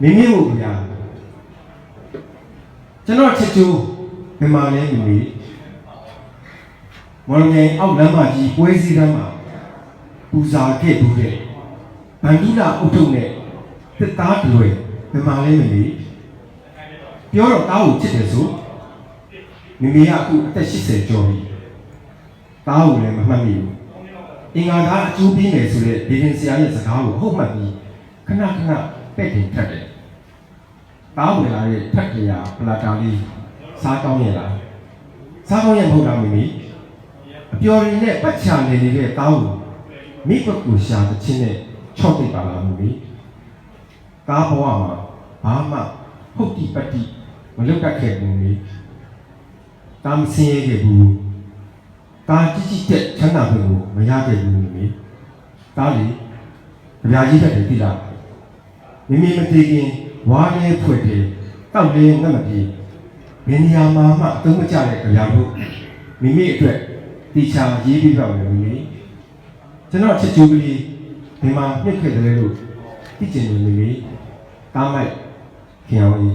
မိမိကိုဗျာကျွန်တော်ချစ်ကျိုးမြန်မာလဲမိမိမော်လမြိုင်အောက်လမ်းမကြီးပွဲစည်းတန်းမှာပူဇာခဲ့ဘူးတဲ့ဗန္ဓုလအုတ်ထုံနဲ့တစ်သားတွေမြန်မာလဲမိမိပြောတော့တားကိုချစ်တယ်ဆိုမိမိကအခုအသက်80ကျော်ပြီတားကိုလည်းမမှတ်မိဘူးအင်္ဂါသားအကျိုးပေးမယ်ဆိုတဲ့ဒေရင်ဆရာရဲ့စကားကိုဟုတ်မှတ်ပြီးခဏခဏပဲ့တင်ထက်တယ်တားဝင်လာတဲ့ထက်ကြရပလာတာလေးစားကောင်းရလားစားကောင်းရမဟုတ်လားမိမိအပျော်ရည်နဲ့ပတ်ချာနေတဲ့တားကိုမိဘကိုရှာတဲ့ချင်းနဲ့ချော့တိတ်ပါလားမိမိတားဘဝမှာဘာမှဟုတ်တိပတ်တိမလွတ်တတ်ခဲ့ဘူးမိတားမစင်းရဲခဲ့ဘူးတားကြည့်တဲ့ချမ်းသာမှုကိုမရခဲ့ဘူးမိတားလေကြပြာကြီးတက်တယ်သိလားမိမိမသိခင်ဝါလေးဖွက်တယ်တောက်လေးငတ်မပြေဘယ်နေရာမှာမှအသုံးမကျတဲ့ကြပြာဖို့မိမိအတွက်တီချာရေးပြီးတော့မိမိကျွန်တော်ချစ်ကျူးကလေးဒီမှာမြစ်ခဲ့တယ်လို့သိကျင်နေမိမိတားမိုက်ခင်အောင်ကြီး